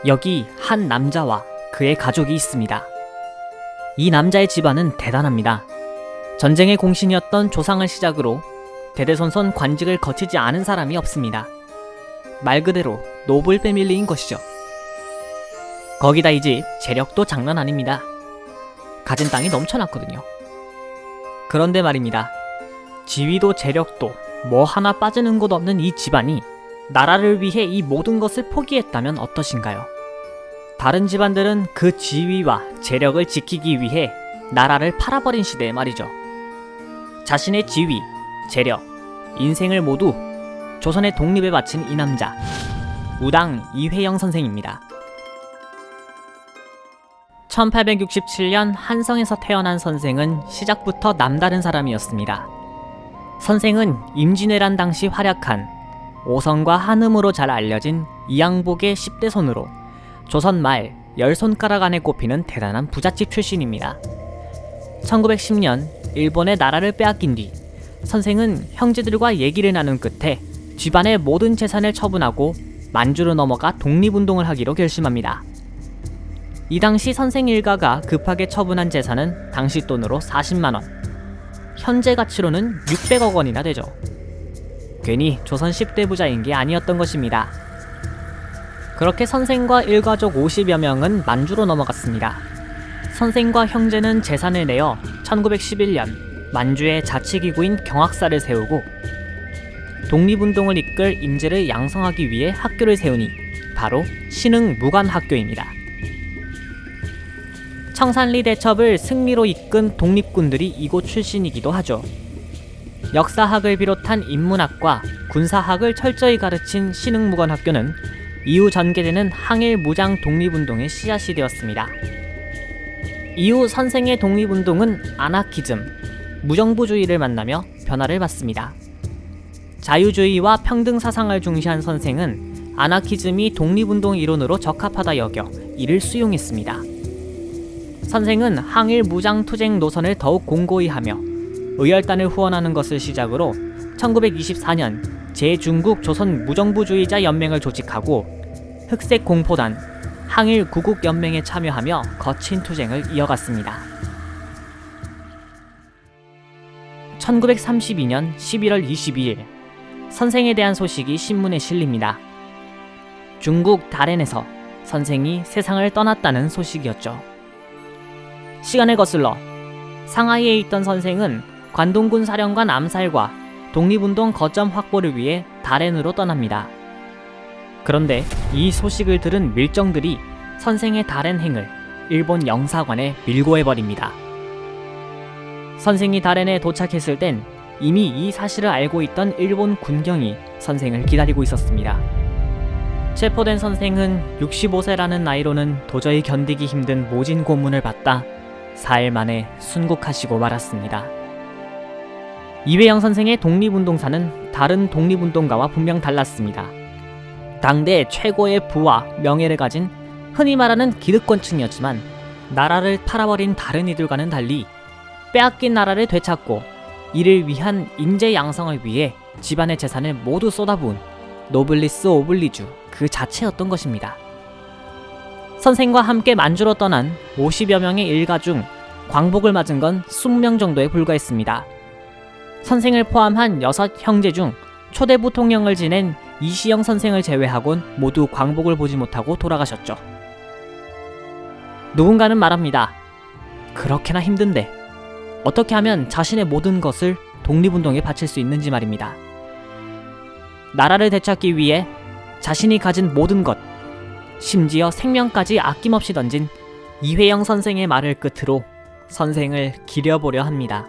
여기 한 남자와 그의 가족이 있습니다. 이 남자의 집안은 대단합니다. 전쟁의 공신이었던 조상을 시작으로 대대손손 관직을 거치지 않은 사람이 없습니다. 말 그대로 노블 패밀리인 것이죠. 거기다 이 집 재력도 장난 아닙니다. 가진 땅이 넘쳐났거든요. 그런데 말입니다. 지위도 재력도 뭐 하나 빠지는 곳 없는 이 집안이 나라를 위해 이 모든 것을 포기했다면 어떠신가요? 다른 집안들은 그 지위와 재력을 지키기 위해 나라를 팔아버린 시대의 말이죠. 자신의 지위, 재력, 인생을 모두 조선의 독립에 바친 이 남자, 우당 이회영 선생입니다. 1867년 한성에서 태어난 선생은 시작부터 남다른 사람이었습니다. 선생은 임진왜란 당시 활약한 오성과 한음으로 잘 알려진 이양복의 10대 손으로 조선 말 10손가락 안에 꼽히는 대단한 부잣집 출신입니다. 1910년 일본의 나라를 빼앗긴 뒤 선생은 형제들과 얘기를 나눈 끝에 집안의 모든 재산을 처분하고 만주로 넘어가 독립운동을 하기로 결심합니다. 이 당시 선생 일가가 급하게 처분한 재산은 당시 돈으로 40만원, 현재 가치로는 600억 원이나 되죠. 괜히 조선 10대 부자인 게 아니었던 것입니다. 그렇게 선생과 일가족 50여 명은 만주로 넘어갔습니다. 선생과 형제는 재산을 내어 1911년 만주에 자치기구인 경학사를 세우고 독립운동을 이끌 인재를 양성하기 위해 학교를 세우니 바로 신흥무관학교입니다. 청산리 대첩을 승리로 이끈 독립군들이 이곳 출신이기도 하죠. 역사학을 비롯한 인문학과 군사학을 철저히 가르친 신흥무관학교는 이후 전개되는 항일 무장 독립운동의 씨앗이 되었습니다. 이후 선생의 독립운동은 아나키즘, 무정부주의를 만나며 변화를 받습니다. 자유주의와 평등 사상을 중시한 선생은 아나키즘이 독립운동 이론으로 적합하다 여겨 이를 수용했습니다. 선생은 항일 무장투쟁 노선을 더욱 공고히 하며 의열단을 후원하는 것을 시작으로 1924년 제중국 조선 무정부주의자 연맹을 조직하고 흑색 공포단, 항일 구국연맹에 참여하며 거친 투쟁을 이어갔습니다. 1932년 11월 22일 선생에 대한 소식이 신문에 실립니다. 중국 다롄에서 선생이 세상을 떠났다는 소식이었죠. 시간을 거슬러 상하이에 있던 선생은 관동군 사령관 암살과 독립운동 거점 확보를 위해 다롄으로 떠납니다. 그런데 이 소식을 들은 밀정들이 선생의 다롄행을 일본 영사관에 밀고해버립니다. 선생이 다롄에 도착했을 땐 이미 이 사실을 알고 있던 일본 군경이 선생을 기다리고 있었습니다. 체포된 선생은 65세라는 나이로는 도저히 견디기 힘든 모진 고문을 받다 4일 만에 순국하시고 말았습니다. 이회영 선생의 독립운동사는 다른 독립운동가와 분명 달랐습니다. 당대 최고의 부와 명예를 가진 흔히 말하는 기득권층이었지만 나라를 팔아버린 다른 이들과는 달리 빼앗긴 나라를 되찾고 이를 위한 인재 양성을 위해 집안의 재산을 모두 쏟아부은 노블리스 오블리주 그 자체였던 것입니다. 선생과 함께 만주로 떠난 50여 명의 일가 중 광복을 맞은 건 20명 정도에 불과했습니다. 선생을 포함한 6 형제 중 초대 부통령을 지낸 이시영 선생을 제외하곤 모두 광복을 보지 못하고 돌아가셨죠. 누군가는 말합니다. 그렇게나 힘든데 어떻게 하면 자신의 모든 것을 독립운동에 바칠 수 있는지 말입니다. 나라를 되찾기 위해 자신이 가진 모든 것, 심지어 생명까지 아낌없이 던진 이회영 선생의 말을 끝으로 선생을 기려보려 합니다.